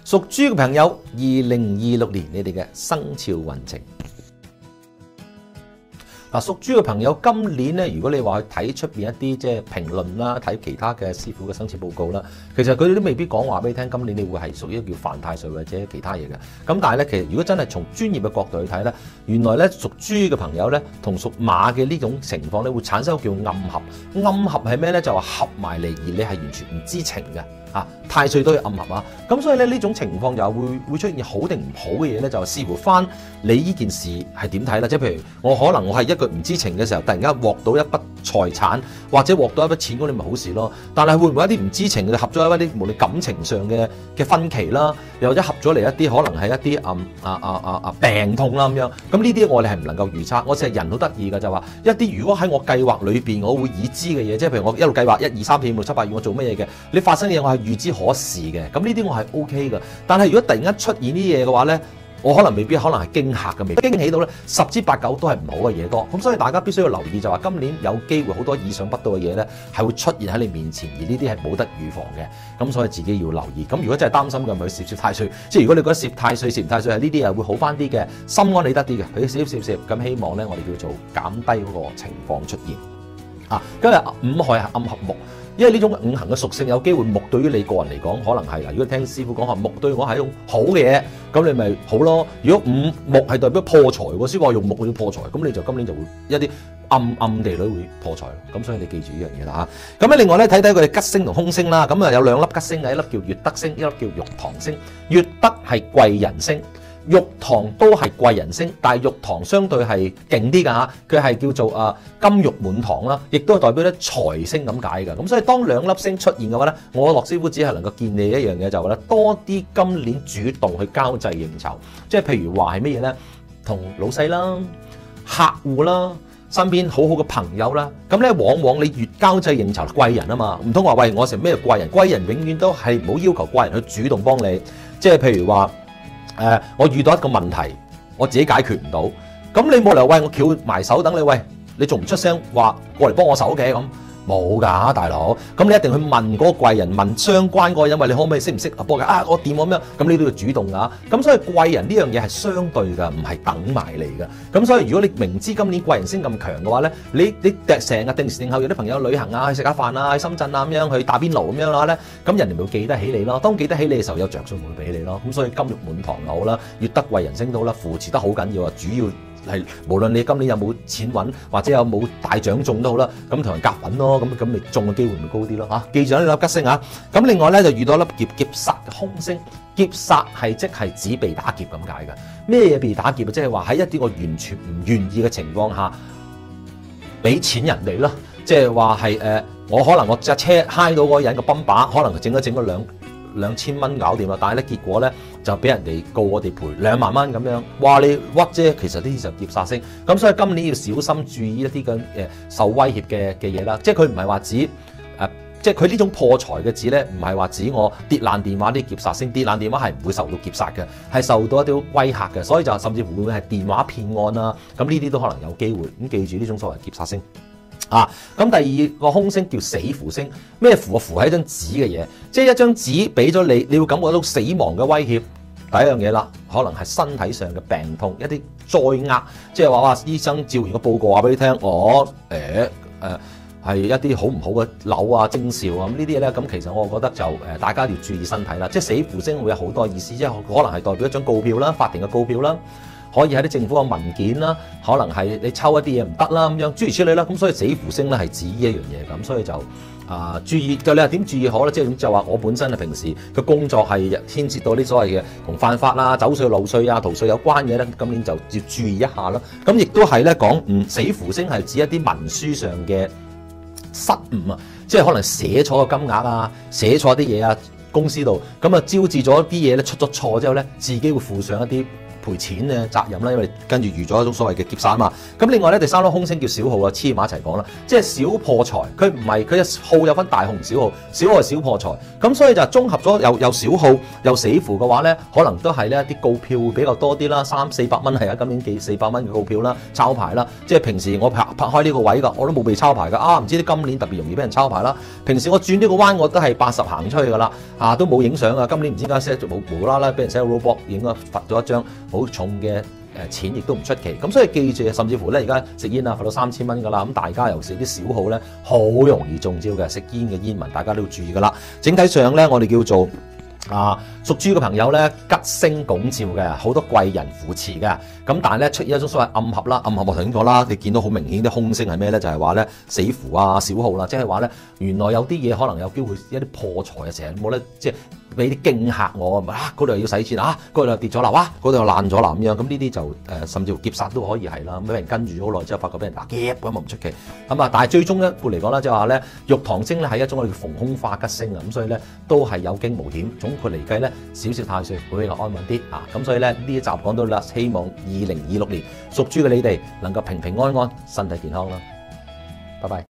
屬豬嘅朋友，2026年你哋嘅生肖運程。嗱，屬豬嘅朋友今年咧，如果你話去睇出邊一啲即係評論啦，睇其他嘅師傅嘅生肖報告啦，其實佢哋都未必講話俾你聽，今年你會係屬於一個叫犯太歲或者其他嘢嘅。咁但係咧，其實如果真係從專業嘅角度去睇咧，原來咧屬豬嘅朋友咧同屬馬嘅呢種情況咧，會產生一個叫暗合。暗合係咩咧？就話合埋嚟，而你係完全唔知情嘅。太歲都要暗合啊，咁所以咧呢種情況就會出現好定唔好嘅嘢咧，就視乎翻你呢件事係點睇啦。即係譬如我可能我係一個唔知情嘅時候，突然間獲到一筆財產或者獲到一筆錢，咁你咪好事咯。但係會唔會一啲唔知情嘅合咗一啲無論感情上嘅分歧啦，又或者合咗嚟一啲可能係一啲病痛啦咁樣，咁呢啲我哋係唔能夠預測。我成日人好得意嘅就話一啲如果喺我計劃裏邊我會已知嘅嘢，即係譬如我一路計劃1、2、3、4、5、6、7、8月我做乜嘢嘅，你發生嘅嘢我係預知可視嘅，咁呢啲我係 OK 嘅。但係如果突然間出現啲嘢嘅話咧，我可能未必可能係驚嚇嘅，未必驚喜到咧10之8九都係唔好嘅嘢多。咁所以大家必須要留意就話今年有機會好多意想不到嘅嘢咧係會出現喺你面前，而呢啲係冇得預防嘅。咁所以自己要留意。咁如果真係擔心嘅，咪去攝太歲。即係如果你覺得攝太歲、攝唔太歲係呢啲係會好翻啲嘅，心安理得啲嘅，佢攝。咁希望咧我哋叫做減低嗰個情況出現。今日午亥係暗合木。因為呢種五行嘅屬性有機會木對於你個人嚟講可能係如果聽師傅講話木對我係一種好嘅嘢，咁你咪好咯。如果木係代表破財喎，師傅話用木去破財，咁你就今年就會一啲暗地裏會破財。咁所以你記住呢樣嘢啦嚇。咁另外咧睇睇佢哋吉星同凶星啦。咁有2粒吉星嘅，一粒叫月德星，一粒叫玉堂星。月德係貴人星。玉堂都係貴人星，但係玉堂相對係勁啲㗎嚇，佢係叫做金玉滿堂啦，亦都係代表咧財星咁解㗎。咁所以當2粒星出現嘅話咧，我樂師傅只係能夠建議一樣嘢，就係咧多啲今年主動去交際應酬，即係譬如話係乜嘢咧，同老細啦、客戶啦、身邊好好嘅朋友啦，咁咧往往你越交際應酬貴人啊嘛，唔通話喂我成咩貴人？貴人永遠都係唔好要求貴人去主動幫你，即係譬如話。我遇到一個問題，我自己解決唔到，咁你冇理由喂我翹埋手等你，喂你仲唔出聲話過嚟幫我手嘅咁？冇㗎，大佬，咁你一定去問嗰個貴人，問相關嗰個人，喂你可唔可以識唔識幫嘅？我掂我咁樣，咁你都要主動㗎。咁所以貴人呢樣嘢係相對㗎，唔係等埋嚟㗎。咁所以如果你明知今年貴人星咁強嘅話咧，你成日定時定候有啲朋友旅行啊，去食下飯啊，去深圳啊咁樣去打邊爐咁樣嘅話咧，咁人哋咪會記得起你咯。當記得起你嘅時候，有着數會俾你咯。咁所以金玉滿堂又好啦，月德貴人星都好啦，扶持得好緊要啊，主要。係無論你今年有冇錢揾，或者有冇大獎中都好啦，咁同人夾品咯，咁你中嘅機會咪高啲咯嚇。記住呢粒吉星啊！咁另外咧就遇到一粒劫煞嘅凶星，劫煞係即係指被打劫咁解嘅。咩嘢被打劫啊？即係話喺一啲我完全唔願意嘅情況下，俾錢人哋咯。即係話係我可能我隻車揩到嗰個人個泵把，可能整咗2000蚊搞掂啦，但係咧結果咧就俾人哋告我哋賠2萬蚊咁樣，話你屈啫，其實呢啲就劫煞星，咁所以今年要小心注意一啲嘅受威脅嘅嘢啦，即係佢唔係話指即係佢呢種破財嘅字咧，唔係話指我跌爛電話啲劫煞星，跌爛電話係唔會受到劫煞嘅，係受到一啲威嚇嘅，所以就甚至乎會係電話騙案啦，咁呢啲都可能有機會，咁記住呢種所謂劫煞星。咁第二個凶星叫死符星，咩符啊？符係一張紙嘅嘢，即係一張紙俾咗你，你會感覺到死亡嘅威脅。第一樣嘢啦，可能係身體上嘅病痛，一啲災厄，即係話哇，醫生照完個報告話俾你聽，係一啲好唔好嘅瘤啊、徵兆啊，咁呢啲嘢咧，咁其實我覺得就大家要注意身體啦。即係死符星會有好多意思，即係可能係代表一張告票啦、法庭嘅告票啦。可以喺啲政府嘅文件啦，可能係你抽一啲嘢唔得啦咁樣，諸如此類啦。咁所以死符星咧係指呢一樣嘢咁，所以就注意。就你話點注意好咧？即係就話我本身平時嘅工作係牽涉到啲所謂嘅同犯法啊、走稅漏稅啊、逃稅有關嘅咧，今年就要注意一下啦。咁亦都係咧講死符星係指一啲文書上嘅失誤啊，即係可能寫錯個金額啊、寫錯啲嘢啊，公司度咁啊招致咗啲嘢咧出咗錯之後咧，自己會負上一啲賠錢嘅責任啦，因為跟住預咗一種所謂嘅劫殺啊嘛。咁另外咧，第三粒凶星叫小耗啊，黐埋一齊講啦，即係小破財。佢唔係佢嘅耗有分大耗同小耗，小耗係小破財。咁所以就綜合咗又小耗又死符嘅話咧，可能都係呢啲告票會比較多啲啦，300-400蚊係啊，今年寄400蚊嘅告票啦，抄牌啦。即係平時我拍開呢個位㗎，我都冇被抄牌㗎啊！唔知啲今年特別容易俾人抄牌啦。平時我轉呢個彎我都係80行出去㗎啦，都冇影相啊。今年唔知點解 set 無啦啦俾人 set robot 影咗罰咗一張好重嘅錢，亦都唔出奇。咁所以記住，甚至乎咧而家食煙啊罰到3000蚊㗎啦。咁大家尤其是啲小號咧，好容易中招嘅。食煙嘅煙民大家都要注意㗎啦。整體上咧，我哋叫做屬豬嘅朋友咧，吉星拱照嘅，好多貴人扶持嘅。咁但係咧出現一種所謂暗合啦，暗合我頭先講啦，你見到好明顯啲凶星係咩咧？就係話咧死符啊、小耗啦，即係話咧原來有啲嘢可能有機會一啲破財啊，成日冇咧即係俾啲驚嚇我啊！嗰度又要使錢啊，嗰度又跌咗啦，哇！嗰度又爛咗啦咁樣。咁呢啲就甚至乎劫殺都可以係啦。咁俾人跟住咗好耐之後，發覺俾人打劫咁啊唔出奇。咁啊，但係最終一步嚟講啦，即係話咧玉堂星咧係一種我哋叫逢凶化吉星啊。咁所以咧都係有驚無險。總括嚟計咧，少少太歲會比較安穩啲啊。咁所以咧呢一集講到啦，希望2026年屬豬嘅你哋能夠平平安安、身體健康啦。拜拜。